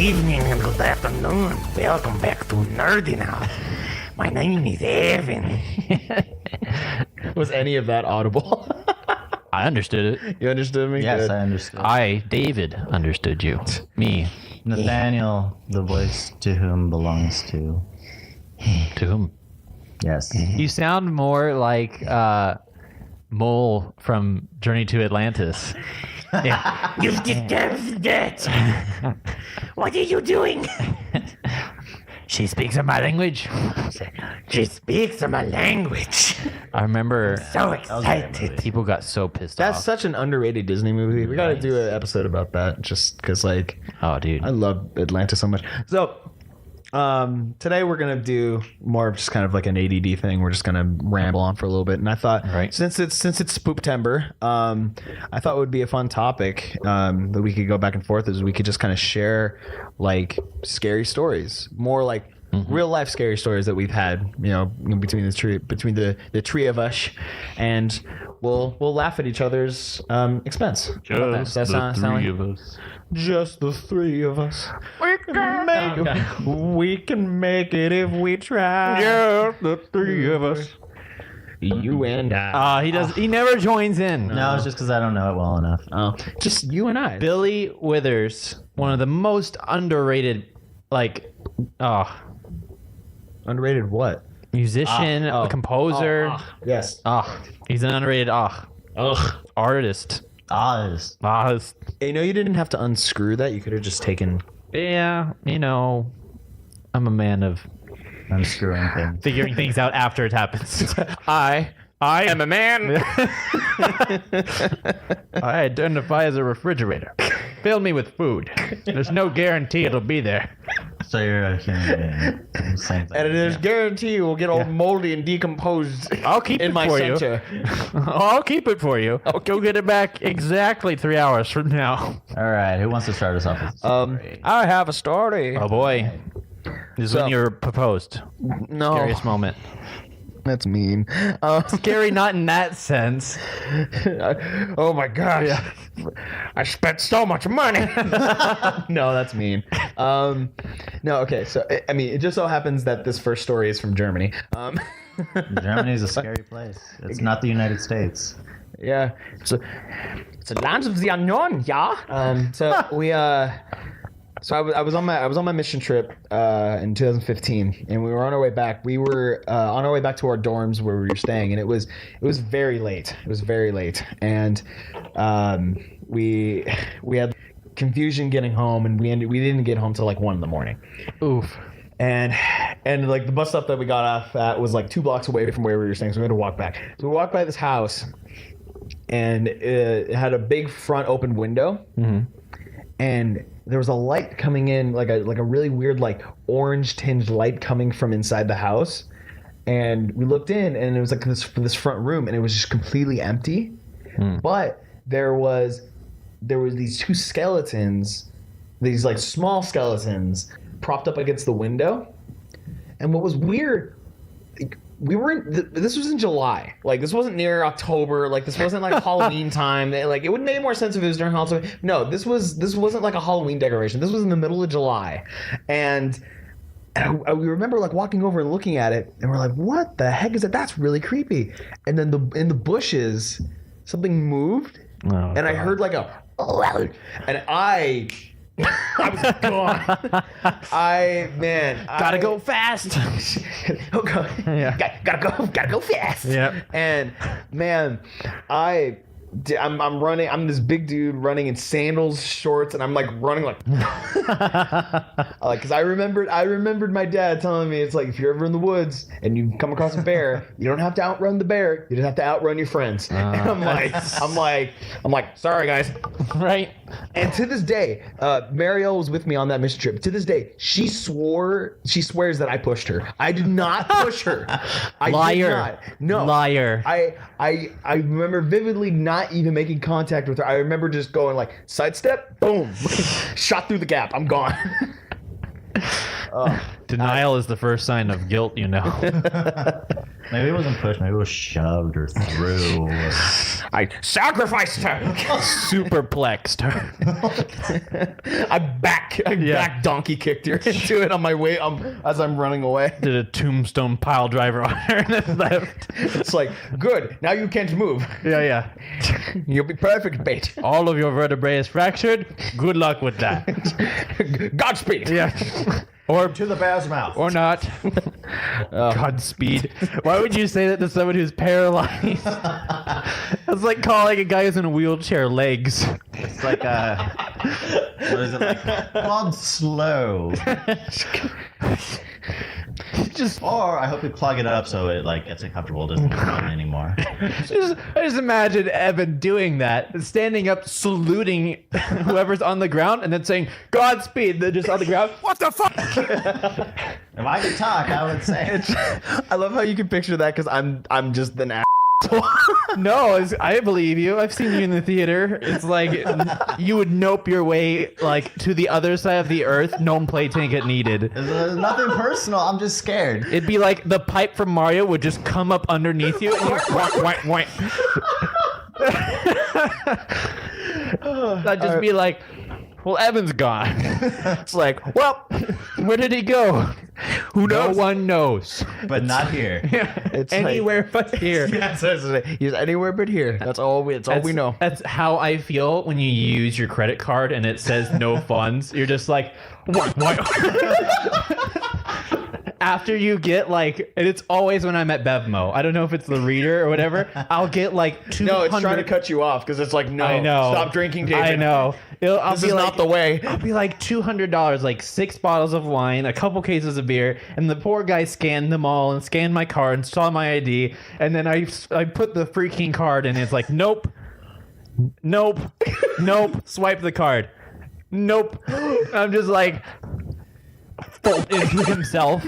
evening and good afternoon. Welcome back to Nathanael. My name is Evan. Was any of that audible? I understood it. You understood me? Yes, Good. I understood. I, David, understood you. Me. Nathanael, the voice to whom belongs to. To whom? Yes. You sound more like Mole from Journey to Atlantis. Yeah. You deserve that. What are you doing? She speaks of my language. She speaks my language. I remember So excited. people got so pissed That's off. such an underrated Disney movie. We got to do an episode about that just because, like, Oh, dude. I love Atlanta so much. So, today we're going to do more of just kind of like an ADD thing. We're just going to ramble on for a little bit. And I thought, Right. since it's Spooptember, I thought it would be a fun topic that we could go back and forth is we could just kind of share like scary stories, more like real life scary stories that we've had, you know, between the three of us, and we'll laugh at each other's expense. How about that? Does that sound like us. just the three of us? We can make it. We can make it if we try. Just the three of us. You and I. He never joins in. No, it's just because I don't know it well enough. Oh, just you and I. Billy Withers, one of the most underrated, like, Underrated what? musician, composer. Yes. He's an underrated artist. Oz. You know, you didn't have to unscrew that. You could have just taken. Yeah, you know, I'm a man of I'm screwing things. figuring things out after it happens. I am a man. I identify as a refrigerator. Fill me with food. There's no guarantee it'll be there. So you're a human being. Same thing. And there's guarantee we'll get all moldy and decomposed. I'll keep in it my for you. center. I'll keep it for you. Go get it back exactly 3 hours from now. All right. Who wants to start us off with this story? I have a story. Oh boy. This is when you're proposed. No, Scariest moment. that's mean. Scary not in that sense. Oh my god! I spent so much money. No, that's mean. No, okay. So I mean, it just so happens that this first story is from Germany. Germany is a scary place. It's not the United States. Yeah, it's a land of the unknown. Yeah. So we So I was on my mission trip in 2015, and we were on our way back. We were on our way back to our dorms where we were staying, and it was very late. It was very late, and we had confusion getting home, and we didn't get home till like 1 a.m. Oof. And like the bus stop that we got off at was like 2 blocks away from where we were staying, so we had to walk back. So we walked by this house, and it had a big front open window, and there was a light coming in, like a really weird, like orange tinged light coming from inside the house. And we looked in, and it was like this front room, and it was just completely empty. But there was these 2 skeletons, these like small skeletons, propped up against the window. And what was weird, this was in July. Like, this wasn't near October. Like, this wasn't like Halloween time. Like, it would make more sense if it was during Halloween. No, this wasn't like a Halloween decoration. This was in the middle of July. And we remember like walking over and looking at it, and we're like, what the heck is that? That's really creepy. And then in the bushes, something moved. And I heard like a, and I was gone. Gotta go fast. Oh god. Yeah. Gotta go fast. Yeah. And man, I'm running. I'm this big dude running in sandals, shorts, and I'm like running like, because I remembered my dad telling me, it's like, if you're ever in the woods and you come across a bear, you don't have to outrun the bear. You just have to outrun your friends. And I'm like, sorry guys. Right. And to this day, Marielle was with me on that mission trip. To this day, she swears that I pushed her. I did not push her. I Liar. did not. No. Liar. I remember vividly not even making contact with her. I remember just going like, sidestep, boom, shot through the gap. I'm gone. Denial is the first sign of guilt, you know. Maybe it wasn't pushed. Maybe it was shoved or through. Or... I sacrificed her. Superplexed her. I back donkey kicked her into it on my way as I'm running away. Did a tombstone pile driver on her and then left. It's like, good, now you can't move. Yeah. You'll be perfect bait. All of your vertebrae is fractured. Good luck with that. Godspeed. Yeah. Or To the bear's mouth. or not. Godspeed. Why would you say that to someone who's paralyzed? That's like calling a guy who's in a wheelchair legs. It's like what is it like? Clog slow. Just Or I hope you clog it up so it like gets uncomfortable, it doesn't run anymore. I just imagine Evan doing that, standing up, saluting whoever's on the ground, and then saying "Godspeed." They're just on the ground. What the fuck? If I could talk, I would say. I love how you can picture that because I'm just an No, I believe you. I've seen you in the theater. It's like you would nope your way like to the other side of the earth. No play ticket needed. There's nothing personal. I'm just scared. It'd be like the pipe from Mario would just come up underneath you and you wank. I'd just be like, well, Evan's gone. It's like, well, where did he go? Who knows? No one knows. But not here. It's Anywhere but here. He's anywhere but here. That's all we know. That's how I feel when you use your credit card and it says no funds. You're just like, what? After you get like, and it's always when I'm at Bevmo. I don't know if it's the reader or whatever. I'll get like 200. No, it's trying to cut you off because it's like, no, I know. Stop drinking, David. I know. This is not the way. I'll be like $200, like 6 bottles of wine, a couple cases of beer, and the poor guy scanned them all and scanned my card and saw my ID, and then I put the freaking card and it's like, nope, swipe the card, nope. I'm just like into himself.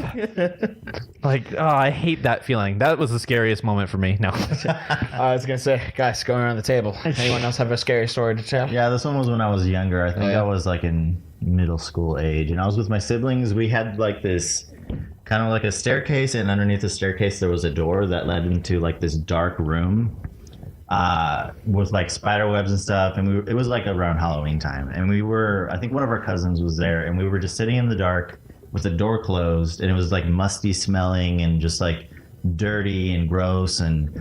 Like, oh, I hate that feeling. That was the scariest moment for me. No. I was gonna say, guys, going around the table. Anyone else have a scary story to tell? Yeah, this one was when I was younger. I think yeah. I was like in middle school age, and I was with my siblings. We had like this kind of like a staircase, and underneath the staircase there was a door that led into like this dark room with like spider webs and stuff. And it was like around Halloween time, and I think one of our cousins was there, and we were just sitting in the dark with the door closed, and it was like musty smelling and just like dirty and gross, and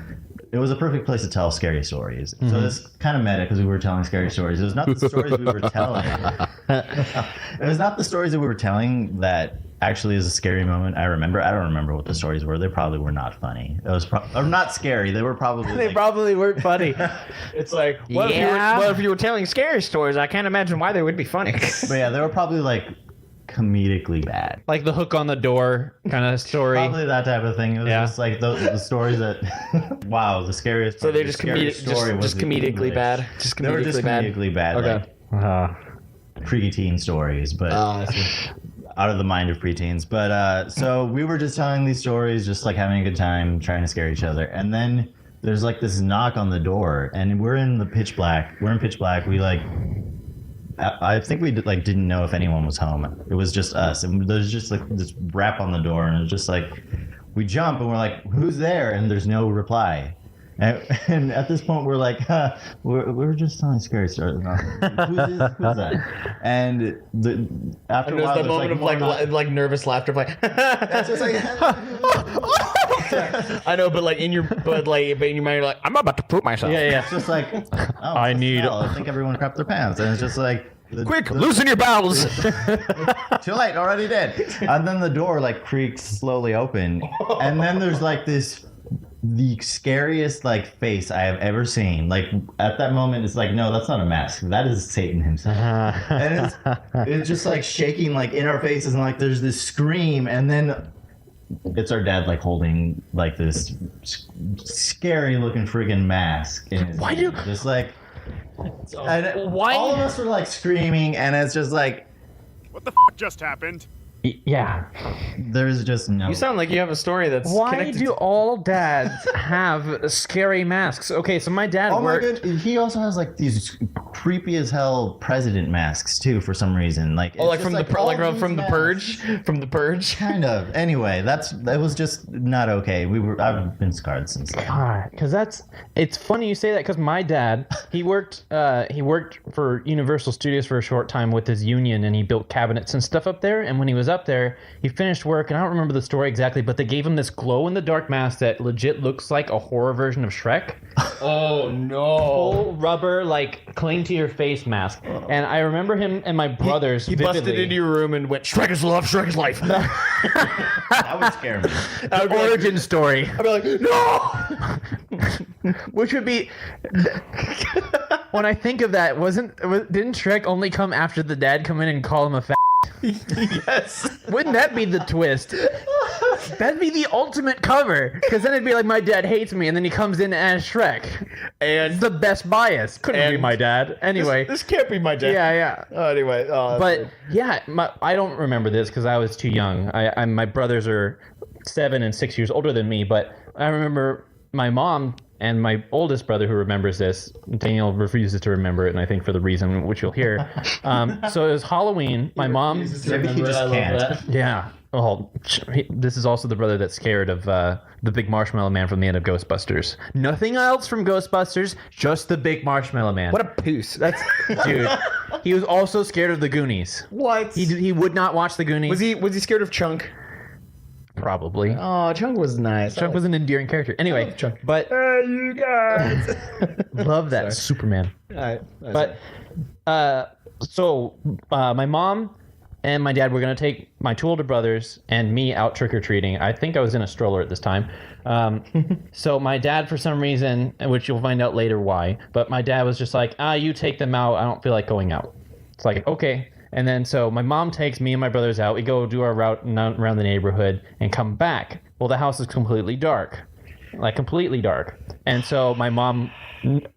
it was a perfect place to tell scary stories. Mm-hmm. So it's kind of meta because we were telling scary stories. It was not the stories we were telling. It was not the stories that we were telling that actually is a scary moment. I don't remember what the stories were. They probably were not funny. It was or not scary. They were probably they probably weren't funny. It's like, well, if you were telling scary stories, I can't imagine why they would be funny. But yeah, they were probably like comedically bad, like the hook on the door kind of story. Probably that type of thing. It was just like the stories that wow, the scariest. So they're just comedically bad. They were just comedically bad. Okay. Like preteen stories, but out of the mind of preteens. But so we were just telling these stories, just like having a good time, trying to scare each other, and then there's like this knock on the door, and we're in pitch black. We like. I think we didn't know if anyone was home. It was just us, and there's just like this rap on the door, and it's just like we jump and we're like, "Who's there?" And there's no reply. And at this point, we're like, we're just telling scary stories. Who's that? And after a while, there's the moment of like nervous laughter, like that's just like. I know, but in your mind, you're like, I'm about to poop myself. Yeah. It's just like, I think everyone crapped their pants, and it's just like, quick, loosen your bowels. Too late, already did. And then the door like creaks slowly open, and then there's like the scariest face I have ever seen. Like at that moment, it's like, no, that's not a mask. That is Satan himself. And it's just like shaking in our faces, and like there's this scream, and then it's our dad holding this scary looking friggin' mask. Why do just why all of us were screaming, and it's just like, what the just happened? Yeah. There's just no. You sound like you have a story that's Why connected do all dads have scary masks? Okay, so my dad Oh my god, he also has these creepy as hell president masks too for some reason. Like Oh, it's like just from all the these from the masks. purge, from the purge. Kind of. Anyway, that was just not okay. I've been scarred since then. God, because it's funny you say that because my dad he worked for Universal Studios for a short time with his union, and he built cabinets and stuff up there. And when he was up there, he finished work, and I don't remember the story exactly, but they gave him this glow in the dark mask that legit looks like a horror version of Shrek. Oh no! Full rubber, like cling to your face mask. And I remember him and my brothers. He busted vividly. into your room and went, "Shrek is love, Shrek is life." That would scare me. An origin story. I'd be like, "No!" Which would be when I think of that, didn't Shrek only come after the dad come in and call him a fat? Yes. Wouldn't that be the twist? That'd be the ultimate cover. Because then it'd be like, my dad hates me, and then he comes in as Shrek. And It's the best bias. Couldn't be And my dad. Anyway. this can't be my dad. Yeah. Anyway, But yeah, I don't remember this because I was too young. My brothers are 7 and 6 years older than me, but I remember my mom and my oldest brother who remembers this. Daniel refuses to remember it, and I think for the reason which you'll hear. So it was Halloween. My mom, Maybe he just can't. yeah. Oh, this is also the brother that's scared of the big marshmallow man from the end of Ghostbusters. Nothing else from Ghostbusters, just the big marshmallow man. what a poos. That's Dude, he was also scared of the Goonies. what. He would not watch the Goonies. Was he scared of Chunk? Probably. Oh, Chunk was nice. Chunk was an endearing character. Anyway, love Chunk. but Hey, you guys. love that Superman. All right. But so my mom and my dad were going to take my two older brothers and me out trick-or-treating. I think I was in a stroller at this time. So my dad, for some reason, which you'll find out later why, but my dad was just like, you take them out. I don't feel like going out. It's like, okay. And then so my mom takes me and my brothers out. We go do our route around the neighborhood and come back. Well, the house is completely dark. Like completely dark. And so my mom,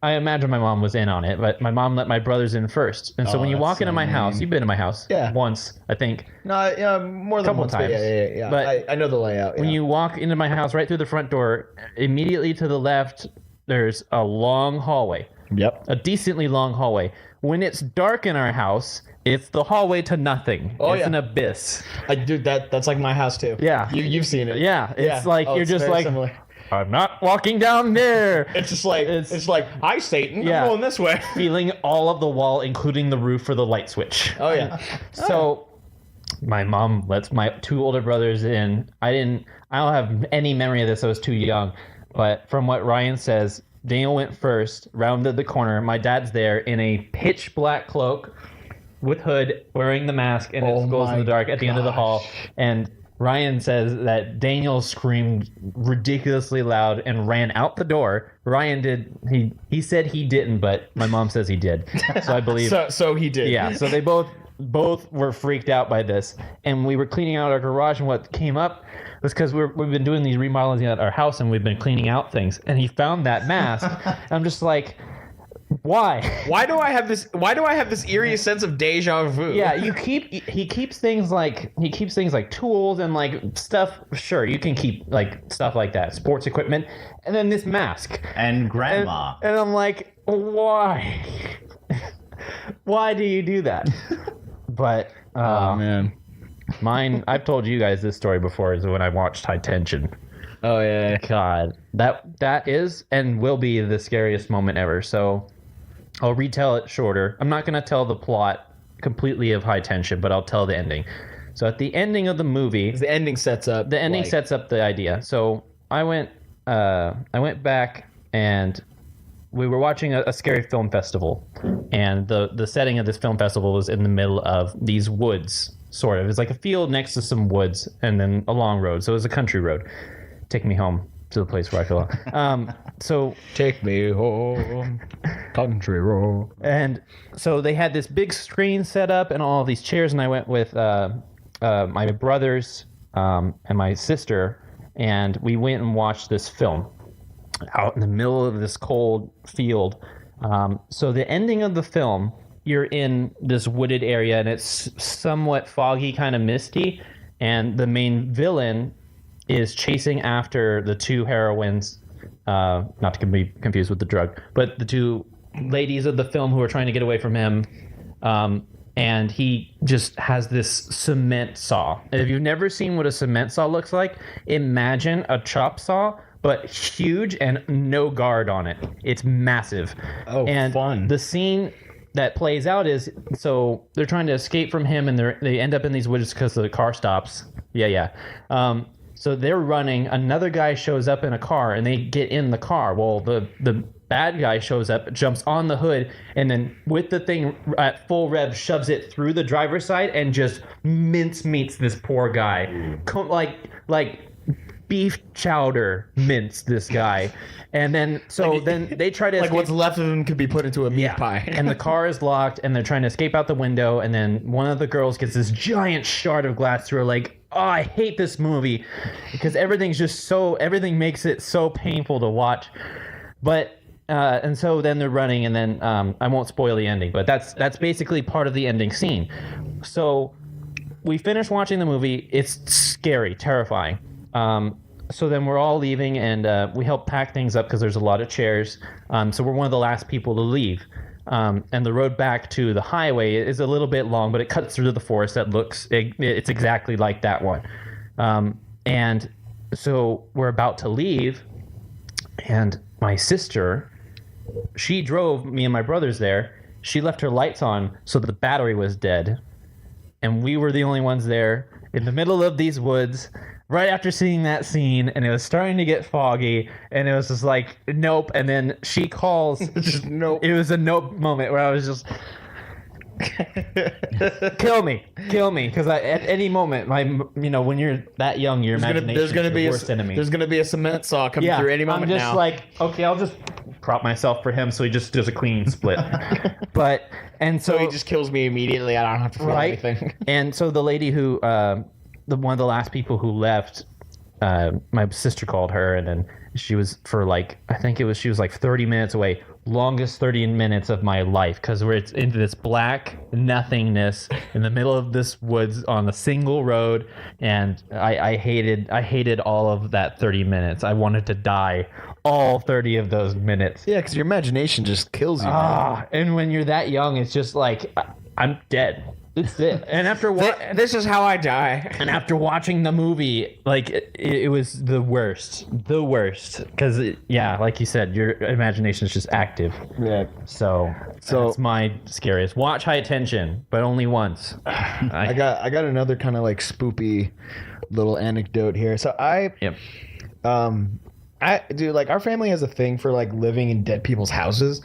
I imagine my mom was in on it, but my mom let my brothers in first. And so when you that's walk into so my house, you've been to my house once, I think. No, yeah, more than Couple once. times. But yeah. But I know the layout. When yeah. you walk into my house right through the front door, immediately to the left, there's a long hallway. Yep. A decently long hallway. When it's dark in our house, it's the hallway to nothing. Oh, it's yeah. an abyss. I do that. That's like my house too. Yeah. You've seen it. Yeah. It's like Oh, you're it's just very like, similar. I'm not walking down there. It's just like it's like, hi Satan, Yeah. I'm going this way. Feeling all of the wall, including the roof for the light switch. Oh yeah. So my mom lets my two older brothers in. I don't have any memory of this. I was too young. But from what Ryan says, Daniel went first, rounded the corner. My dad's there in a pitch black cloak with hood, wearing the mask, and it goes in the dark at the end of the hall. And Ryan says that Daniel screamed ridiculously loud and ran out the door. Ryan did. He said he didn't, but my mom says he did. So I believe. So he did. Yeah, so they both were freaked out by this, and we were cleaning out our garage, and what came up was because we've been doing these remodeling at our house, and we've been cleaning out things, and he found that mask. And I'm just like, why? Why do I have this eerie sense of deja vu? Yeah, he keeps things like tools and like stuff. Sure, you can keep like stuff like that, sports equipment, and then this mask. And grandma. And I'm like, why? Why do you do that? But Oh man. mine, I've told you guys this story before, is when I watched High Tension. Oh yeah. God, that is and will be the scariest moment ever. So I'll retell it shorter. I'm not going to tell the plot completely of High Tension, but I'll tell the ending. So at the ending of the movie, The ending sets up. the ending sets up the idea. So I went back and we were watching a scary film festival, and the setting of this film festival was in the middle of these woods, sort of. It's like a field next to some woods and then a long road. So it was a country road. Take me home to the place where I belong. So Take me home, country road. and so they had this big screen set up and all these chairs, and I went with my brothers and my sister, and we went and watched this film out in the middle of this cold field. So the ending of the film, you're in this wooded area, and it's somewhat foggy, kind of misty, and the main villain is chasing after the two heroines, not to be confused with the drug, but the two ladies of the film who are trying to get away from him. And he just has this cement saw. And if you've never seen what a cement saw looks like, imagine a chop saw, but huge and no guard on it. It's massive. Oh, and fun. The scene that plays out is, so they're trying to escape from him, and they end up in these woods because the car stops. Yeah. So they're running. Another guy shows up in a car, and they get in the car. Well, the bad guy shows up, jumps on the hood, and then with the thing at full rev, shoves it through the driver's side and just mincemeats this poor guy. Like beef chowder mince this guy. And then then they try to Like escape. what's left of him could be put into a meat pie. And the car is locked, and they're trying to escape out the window, and then one of the girls gets this giant shard of glass through her leg. Oh, I hate this movie because everything makes it so painful to watch. But and so then they're running, and then I won't spoil the ending, but that's basically part of the ending scene. So we finish watching the movie. It's scary, terrifying. So then we're all leaving, and we help pack things up because there's a lot of chairs. So we're one of the last people to leave. And the road back to the highway is a little bit long, but it cuts through the forest that it's exactly like that one. And so we're about to leave, and my sister, she drove me and my brothers there. She left her lights on so that the battery was dead. And we were the only ones there in the middle of these woods right after seeing that scene, and it was starting to get foggy, and it was just like, nope. And then she calls. Just nope. It was a nope moment where I was just, kill me. Because at any moment, when you're that young, your imagination is your worst enemy. There's gonna be a cement saw coming through any moment I'm just now. like, okay, I'll just prop myself for him so he just does a clean split. So he just kills me immediately. I don't have to feel anything. And so the lady who, one of the last people who left, my sister called her, and then she was she was like 30 minutes away. Longest 30 minutes of my life, because we're into this black nothingness in the middle of this woods on a single road, and I hated all of that 30 minutes. I wanted to die all 30 of those minutes. Yeah, because your imagination just kills you. And when you're that young, it's just like, I'm dead. That's it. And after this is how I die. And after watching the movie, like it was the worst, because like you said, your imagination is just active. Yeah. So that's my scariest. Watch High Tension, but only once. I got another kind of like spoopy little anecdote here. So our family has a thing for like living in dead people's houses.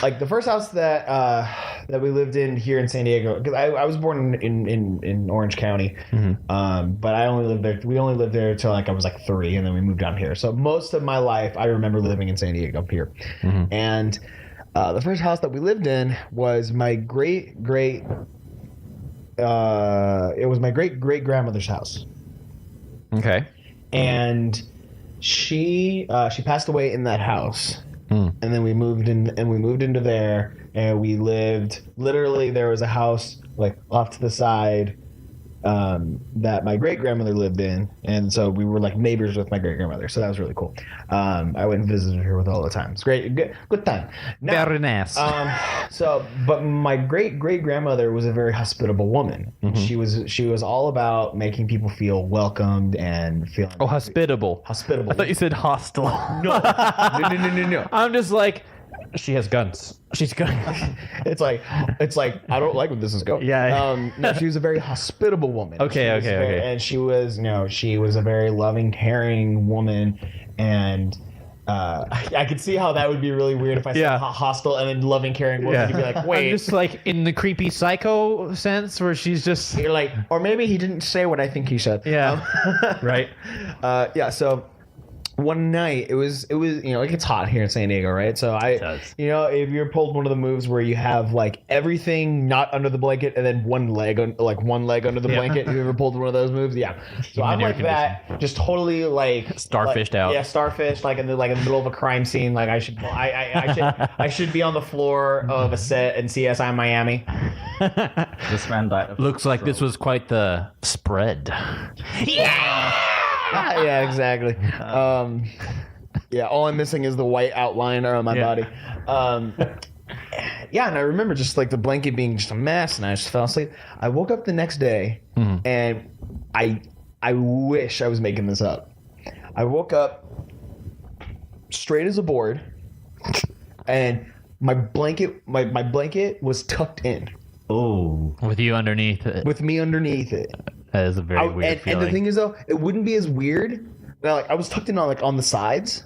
Like the first house that we lived in here in San Diego, because I was born in Orange County, but I only lived there. We only lived there till like I was like 3, and then we moved down here. So most of my life, I remember living in San Diego up here, and the first house that we lived in was my great grandmother's house. Okay. And she passed away in that house, and then we moved into there, and we lived. Literally, there was a house like off to the side that my great grandmother lived in, and so we were like neighbors with my great grandmother. So that was really cool. I went and visited her with all the time. It's great, good time. Now, very nice. But my great grandmother was a very hospitable woman. She was all about making people feel welcomed and feeling. Oh, hospitable. Hospitable. I thought you said hostile. No. I'm just like, she has guns. She's gun. It's like I don't like where this is going. Yeah. No, she was a very hospitable woman. Okay. And she was a very loving, caring woman, and I could see how that would be really weird if I said hostile and then loving, caring woman. You'd be like, wait. I'm just like in the creepy psycho sense where she's just. You're like, or maybe he didn't say what I think he said. Yeah. Right. So one night it was it gets hot here in San Diego, right? So if you're pulled one of the moves where you have like everything not under the blanket and then one leg under the blanket, you ever pulled one of those moves? Yeah. So I'm like that, just totally like starfished out. Yeah, starfished like in the middle of a crime scene. Like I should be on the floor of a set in CSI Miami. This man died. Looks like this was quite the spread. Yeah, exactly. Yeah, all I'm missing is the white outline around my body. Yeah, and I remember just like the blanket being just a mess, and I just fell asleep. I woke up the next day, and I wish I was making this up. I woke up straight as a board, and my blanket was tucked in. Oh. With you underneath it. With me underneath it. That is a very weird feeling. And the thing is, though, it wouldn't be as weird. Like I was tucked in on the sides,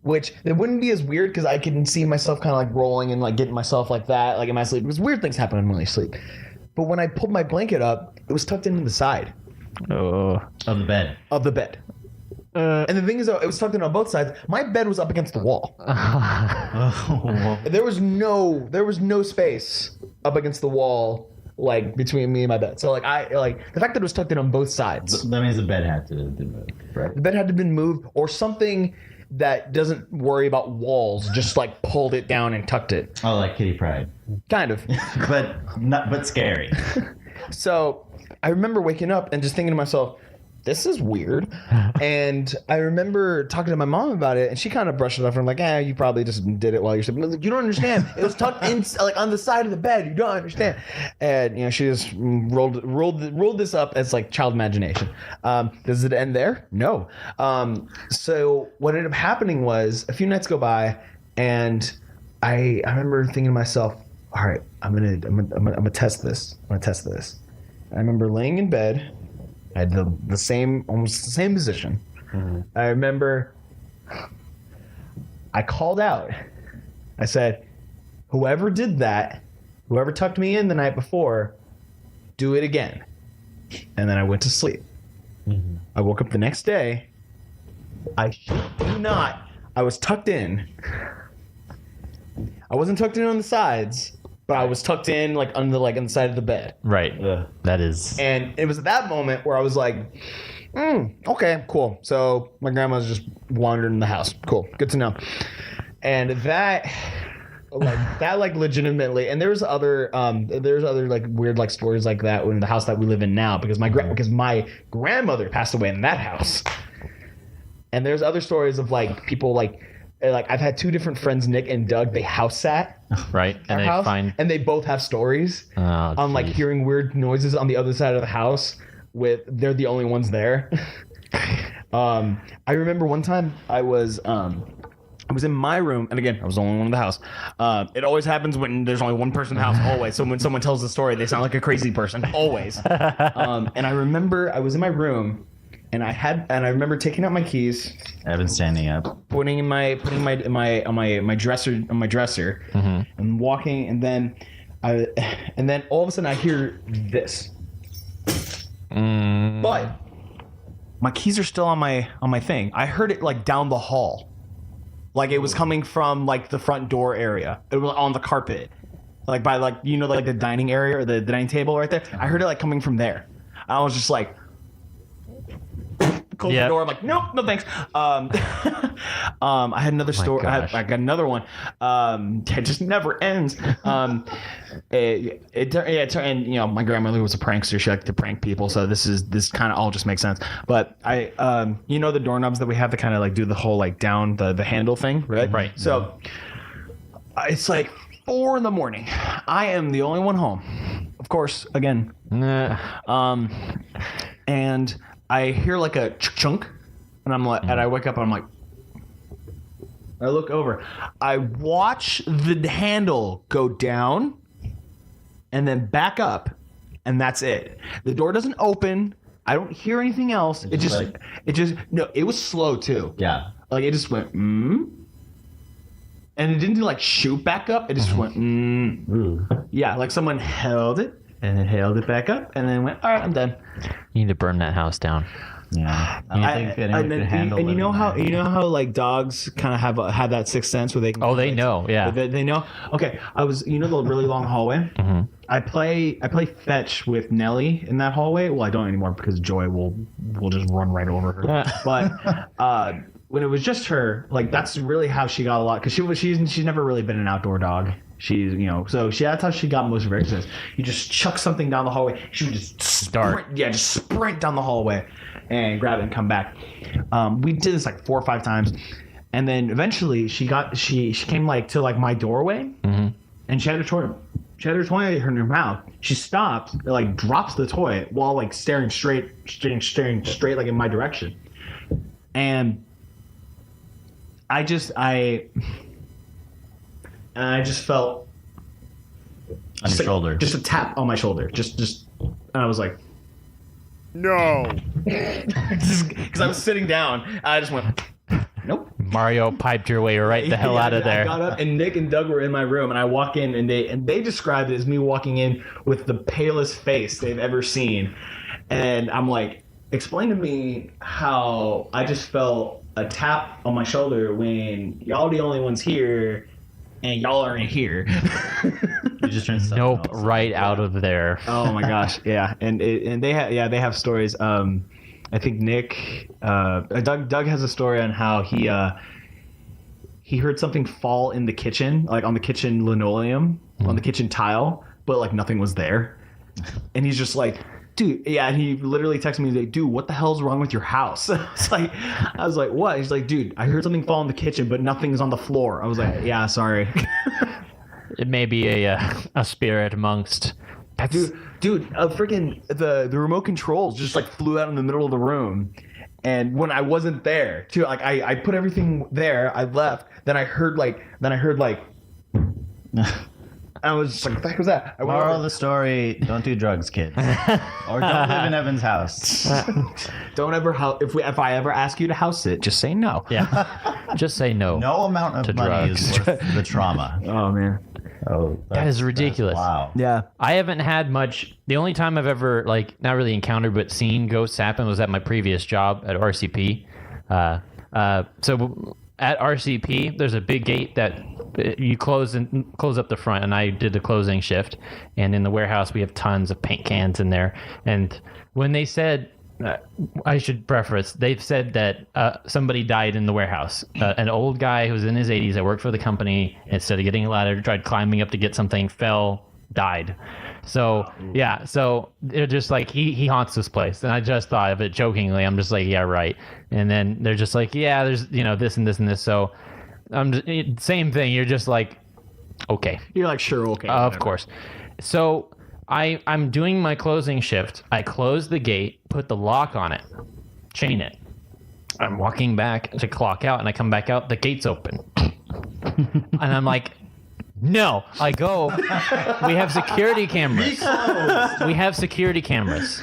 which it wouldn't be as weird because I can see myself kind of like rolling and like getting myself like that, like in my sleep. Because weird things happen when I sleep. But when I pulled my blanket up, it was tucked into the side. Of the bed. Of the bed. And the thing is, though, it was tucked in on both sides. My bed was up against the wall. There was no space up against the wall, like between me and my bed. So like the fact that it was tucked in on both sides. That means the bed had to be moved, right? The bed had to be moved, or something that doesn't worry about walls just like pulled it down and tucked it. Oh, like Kitty Pryde. Kind of. but scary. So I remember waking up and just thinking to myself, this is weird. And I remember talking to my mom about it, and she kind of brushed it off and like, you probably just did it while you're sleeping. Like, you don't understand. It was tucked in like on the side of the bed. You don't understand. And she just rolled this up as like child imagination. Does it end there? No. So what ended up happening was a few nights go by, and I remember thinking to myself, all right, I'm gonna test this. I'm gonna test this. I remember laying in bed. I had almost the same position. I remember I called out. I said, whoever did that, whoever tucked me in the night before, do it again. And then I went to sleep. I woke up the next day. I shit you not. I was tucked in. I wasn't tucked in on the sides, but I was tucked in like on the side of the bed. Right. That is. And it was at that moment where I was like, okay, cool. So my grandma's just wandering in the house. Cool. Good to know. And that legitimately, and there's other like weird like stories like that in the house that we live in now because my grandmother passed away in that house. And there's other stories of like people like I've had two different friends, Nick and Doug. They house sat, right, and they both have stories on like hearing weird noises on the other side of the house. They're the only ones there. I remember one time I was in my room, and again I was the only one in the house. It always happens when there's only one person in the house. Always. So when someone tells the story, they sound like a crazy person. Always. And I remember I was in my room. And I remember taking out my keys. Evan standing up, putting my dresser and walking, and then all of a sudden I hear this. But my keys are still on my thing. I heard it like down the hall, like it was coming from like the front door area. It was on the carpet, like by like like the dining area or the dining table right there. I heard it like coming from there. I was just like. Close the door. I'm like, nope, no thanks. I had another story. I got another one. It just never ends. And my grandmother was a prankster. She liked to prank people. So this kind of all just makes sense. But I, the doorknobs that we have to kind of like do the whole like down the handle thing, right? Right. So it's like 4 a.m. I am the only one home. Of course, again. And I hear like a chunk, and I'm like, and I wake up and I'm like, I look over, I watch the handle go down, and then back up, and that's it. The door doesn't open. I don't hear anything else. It was slow too. Yeah, like it just went and it didn't like shoot back up. It just went yeah, like someone held it. And then held it back up, and then went, all right, I'm done. You need to burn that house down. Yeah. And you know how like dogs kind of have that sixth sense where they can. Oh, they know. Yeah. They know. Okay, I was the really long hallway. Mm-hmm. I play fetch with Nellie in that hallway. Well, I don't anymore because Joy will just run right over her. But when it was just her, like that's really how she got a lot because she's never really been an outdoor dog. She's, so that's how she got most of her exercise. You just chuck something down the hallway. She would just sprint, just sprint down the hallway and grab it and come back. We did this like 4 or 5 times. And then eventually she came like to like my doorway and she had a toy. She had her toy in her mouth. She stops, like drops the toy while like staring straight like in my direction. And I just felt On your shoulder. just a tap on my shoulder. Just and I was like, No. because I was sitting down. I just went, nope. Mario piped your way right the hell out of there. I got up and Nick and Doug were in my room, and I walk in and they described it as me walking in with the palest face they've ever seen. And I'm like, explain to me how I just felt a tap on my shoulder when y'all the only ones here and y'all aren't here. You just turned something Nope, else. right out of there. Oh my gosh, yeah, and they have stories. I think Nick, Doug has a story on how he heard something fall in the kitchen, like on the kitchen linoleum, on the kitchen tile, but like nothing was there, and he's just like, dude, yeah, and he literally texted me like, dude, what the hell's wrong with your house? I was like, what? He's like, dude, I heard something fall in the kitchen, but nothing's on the floor. I was like, yeah, sorry. It may be a spirit amongst. Dude, freaking the remote controls just like flew out in the middle of the room, and when I wasn't there, too, like I put everything there, I left, then I heard like, I was just like, what the heck was that? I went Moral over- of the story: don't do drugs, kids, or don't live in Evan's house. Don't ever if I ever ask you to house sit, just say no. Yeah, just say no. No amount of To money drugs. is worth the trauma. Oh man. Oh, That is ridiculous. Wow. Yeah. I haven't had much. The only time I've ever not really encountered but seen ghosts happen was at my previous job at RCP. So at RCP, there's a big gate that you close up the front, and I did the closing shift. And in the warehouse, we have tons of paint cans in there. And when they said, I should preface, they've said that somebody died in the warehouse. An old guy who was in his 80s that worked for the company, instead of getting a ladder, tried climbing up to get something, fell, died. So yeah, so they're just like, he haunts this place, and I just thought of it jokingly. I'm just like, yeah, right. And then they're just like, yeah, there's this and this and this. So same thing. You're just like, okay. You're like, sure, okay. Of whatever. course. So I'm doing my closing shift. I close the gate, put the lock on it, chain it. I'm walking back to clock out, and I come back out. The gate's open. And I'm like, no. I go, we have security cameras. We have security cameras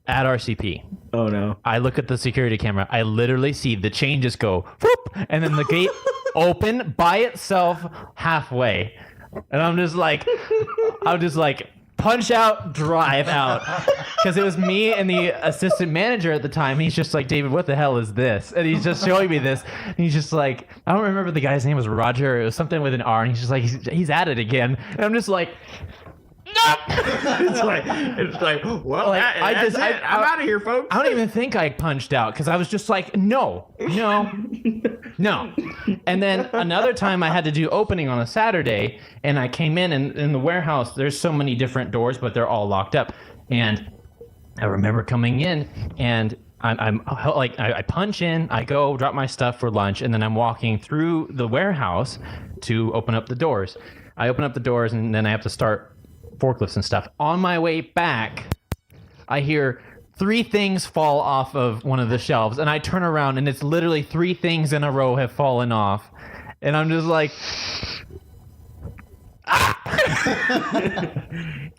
at RCP. Oh no. I look at the security camera. I literally see the chain just go, whoop, and then the gate open by itself halfway. And I'm just like, punch out, drive out. Because it was me and the assistant manager at the time. He's just like, David, what the hell is this? And he's just showing me this. And he's just like, I don't remember the guy's name was Roger. It was something with an R. And he's just like, he's at it again. And I'm just like, no. it's like, well, Like, I'm out of here, folks. I don't even think I punched out because I was just like, no. And then another time I had to do opening on a Saturday, and I came in the warehouse, there's so many different doors, but they're all locked up. And I remember coming in, and I'm like, I punch in, I go drop my stuff for lunch, and then I'm walking through the warehouse to open up the doors. I open up the doors, and then I have to start forklifts and stuff. On my way back, I hear 3 things fall off of one of the shelves, and I turn around, and it's literally 3 things in a row have fallen off, and I'm just like,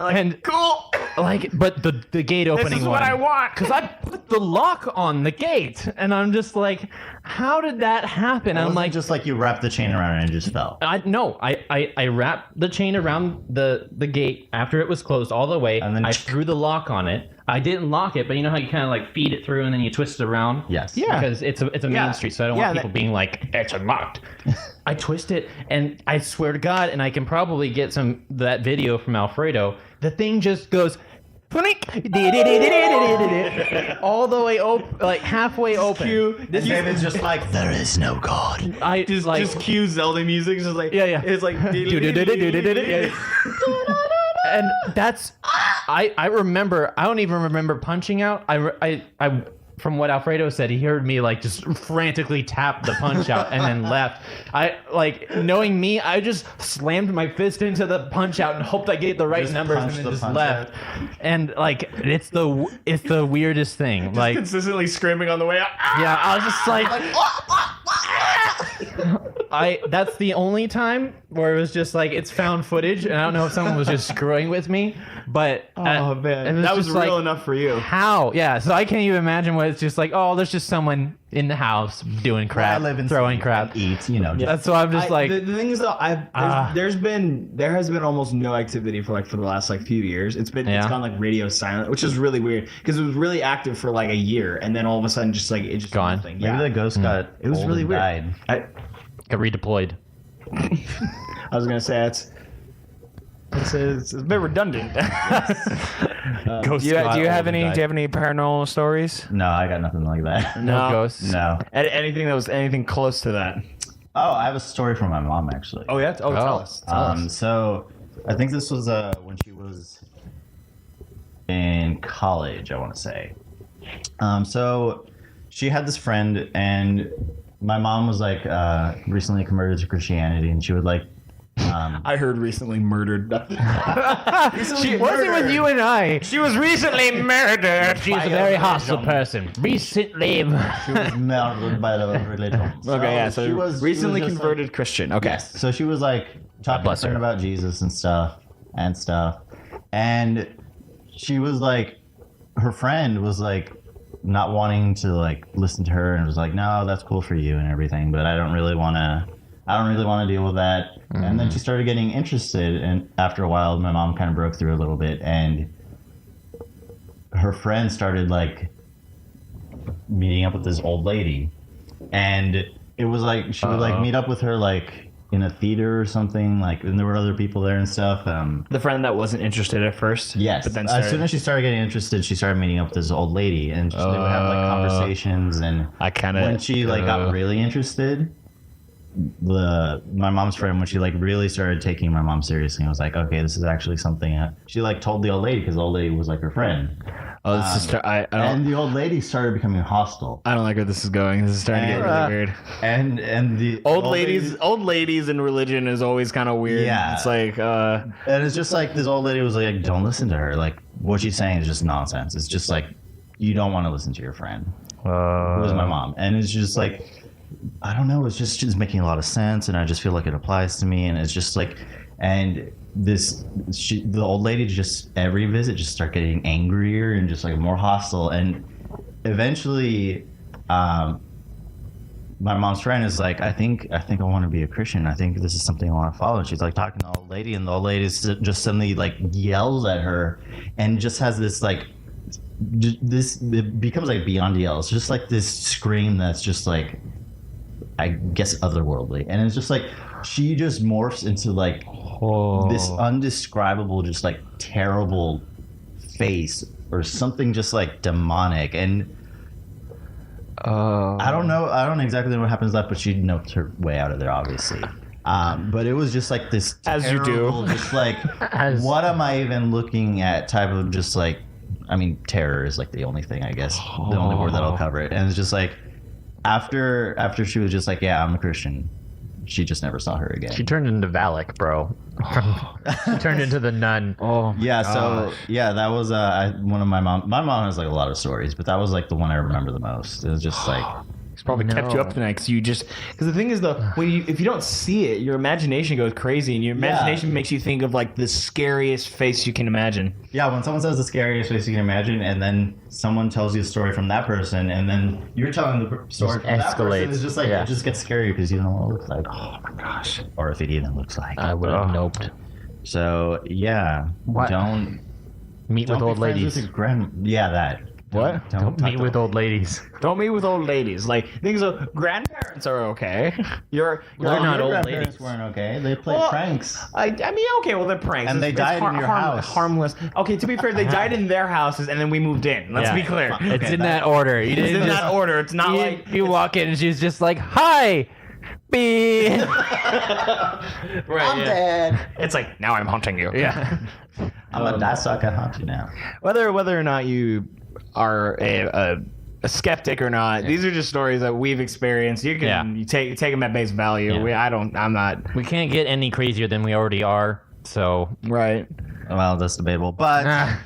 and Cool. like, but the gate opening This is what I want. because I put the lock on the gate, and I'm just like, how did that happen? I'm like, just like you wrapped the chain around it and it just fell. I wrapped the chain around the gate after it was closed all the way. And then- I threw the lock on it. I didn't lock it, but you know how you kind of like feed it through and then you twist it around? Yes. Yeah. Because it's a Yeah. main street, so I don't Yeah, want people being like, it's unlocked. I twist it, and I swear to God, and I can probably get that video from Alfredo, the thing just goes all the way open, like halfway open. Cue, And David's just like, there is no God. I just cue Zelda music. Just like Yeah. It's like and that's I remember. I don't even remember punching out. I from what Alfredo said, he heard me like just frantically tap the punch out and then left. I like knowing me, I just slammed my fist into the punch out and hoped I get the right Just numbers and punch then the just punch left. And like it's the weirdest thing. Like consistently screaming on the way out. yeah, I was just like that's the only time where it was just like it's found footage, and I don't know if someone was just screwing with me, but Oh it man, that was just real like, enough for you. how? Yeah, so I can't even imagine what it's just like. Oh, there's just someone in the house doing crap, I live and throwing sleep crap. and eat, you know. Just, That's why I'm just like, the thing is though, there has been almost no activity for the last few years. It's gone like radio silent, which is really weird because it was really active for like a year, and then all of a sudden just like it just Gone. nothing. maybe the ghost got It was old really and weird. died. got redeployed. I was gonna say it's a bit redundant. Ghost Do you got have old any? and Do you have any paranormal stories? No, I got nothing like that. No ghosts. No. Anything that was anything close to that. Oh, I have a story from my mom actually. Oh yeah. Oh, tell us. So I think this was when she was in college, I want to say. So she had this friend, and my mom was like recently converted to Christianity, and she would like. I heard recently murdered. She wasn't with you and I. She was recently murdered. She's a very hostile person. Recently. She was murdered by the religion. Okay, yeah. So she was recently she was just, converted like, Christian. Okay. Yes. So she was like talking bless to her her. about Jesus and stuff, and she was like, her friend was like not wanting to like listen to her, and was like, no, that's cool for you and everything, but I don't really want to deal with that. And then she started getting interested, and after a while my mom kind of broke through a little bit, and her friend started like meeting up with this old lady, and it was like she would like meet up with her like in a theater or something, like, and there were other people there and stuff. The friend that wasn't interested at first. Yes. But then As soon as she started getting interested, she started meeting up with this old lady, and they would have like conversations. And when she like got really interested, my mom's friend, when she like really started taking my mom seriously, I was like, okay, this is actually something. She like told the old lady, because the old lady was like her friend. Oh, this is I And the old lady started becoming hostile. I don't like where this is going. This is starting to get really weird. And the Old ladies in religion is always kind of weird. Yeah. It's like and it's just like this old lady was like, don't listen to her. Like what she's saying is just nonsense. It's just like you don't want to listen to your friend. Who was my mom, and it's just like, I don't know. It's just making a lot of sense, and I just feel like it applies to me. And it's just like, and the old lady just every visit just start getting angrier and just like more hostile, and eventually, my mom's friend is like, I think I want to be a Christian. I think this is something I want to follow. And she's like talking to the old lady, and the old lady just suddenly like yells at her, and just has this like. It becomes like beyond yell. It's just like this scream that's just like, I guess, otherworldly, and it's just like she just morphs into like this undescribable, just like terrible face or something, just like demonic. And I don't know exactly what happens left, but she noped her way out of there, obviously. But it was just like this As you do. terrible, just like what am I even looking at type of just like, I mean, terror is like the only thing, I guess, the only word that'll cover it. And it's just like, after she was just like, yeah, I'm a Christian, she just never saw her again. She turned into Valak, bro. She turned into the nun. oh Yeah, so yeah, that was one of my mom. My mom has like a lot of stories, but that was like the one I remember the most. It was just like, it's probably kept you up tonight because the thing is though, if you don't see it, your imagination goes crazy, and your imagination makes you think of like the scariest face you can imagine. yeah, when someone says the scariest face you can imagine, and then someone tells you a story from that person, and then you're telling the story from that person, escalates. it's just like Yeah. it just gets scarier because you don't know what it looks like. Oh my gosh, or if it even looks like. I would have noped. So yeah, What? don't Meet with be old friends ladies. with your yeah, that. What? Don't meet with old ladies. Don't meet with old ladies. Like things are grandparents are okay. You're They're not Your old grandparents ladies. weren't okay. They played Well, pranks. I mean, okay, well, they're pranks. And they died in your house. Harmless. Okay, to be fair, they died in their houses, and then we moved in. Let's Yeah. be clear. It's in that order. You It's didn't in just, that order. It's not like you walk in and she's just like, "Hi, B." right. Dead. It's like now I'm haunting you. Yeah. I'm a die suck. I haunt you now. Whether or not you are a skeptic or not, these are just stories that we've experienced. You can you take them at base value. Yeah. I'm not. We can't get any crazier than we already are. So Right. Well, that's debatable. But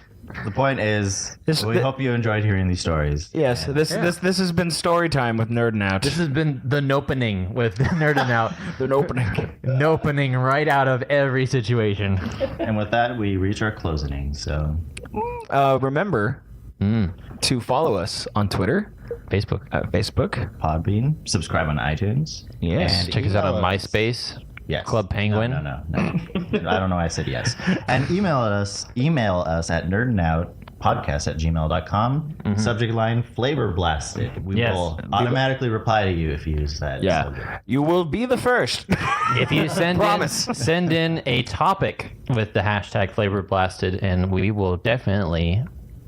the point is, we hope you enjoyed hearing these stories. Yes. This has been story time with Nerding Out. this has been the nopening with Nerding Out. an opening. Nopening right out of every situation. And with that, we reach our closing. So Remember to follow us on Twitter, Facebook. Facebook. Podbean, subscribe on iTunes. Yes. And Check us out on email MySpace. Yes. Club Penguin. No. I don't know why I said yes. And email us at nerdingoutpodcast@gmail.com. Subject line flavor blasted. We Yes. will automatically reply to you if you use that. Yeah. subject. You will be the first. If you Promise. send in a topic with the hashtag flavor blasted, and we will definitely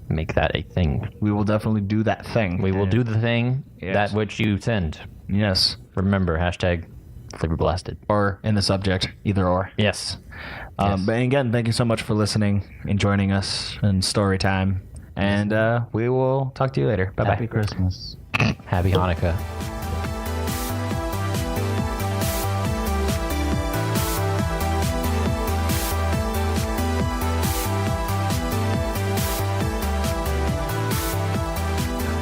make that a thing. We will definitely do that thing. We will do the thing Yes. that which you send. Yes. Remember, hashtag flavor blasted. Or in the subject, either or. Yes. But again, thank you so much for listening and joining us in story time. And we will talk to you later. Bye Happy bye. Christmas. Happy Hanukkah.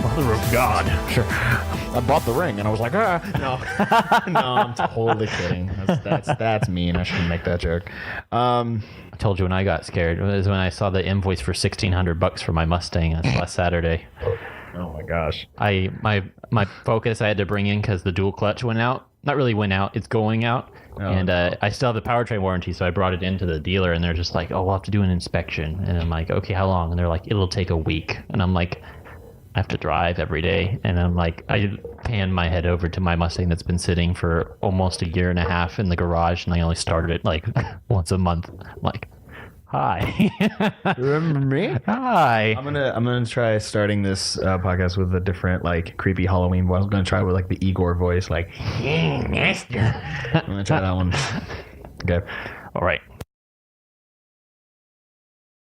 Mother of God. Sure. I bought the ring and I was like, No. No, I'm totally kidding. That's mean. I shouldn't make that joke. I told you when I got scared. It was when I saw the invoice for $1,600 for my Mustang last Saturday. Oh my gosh. My Focus I had to bring in because the dual clutch went out. Not really went out. It's going out. And I still have the powertrain warranty, so I brought it into the dealer, and they're just like, "Oh, we'll have to do an inspection." And I'm like, "Okay, how long?" And they're like, "It'll take a week." And I'm like, I have to drive every day. And I'm like, I pan my head over to my Mustang that's been sitting for almost a year and a half in the garage, and I only started it like once a month. I'm like, hi. Remember me? Hi. I'm gonna try starting this podcast with a different like creepy Halloween voice. I'm gonna try with like the Igor voice, like Hey, master. I'm gonna try that one. Okay. All right.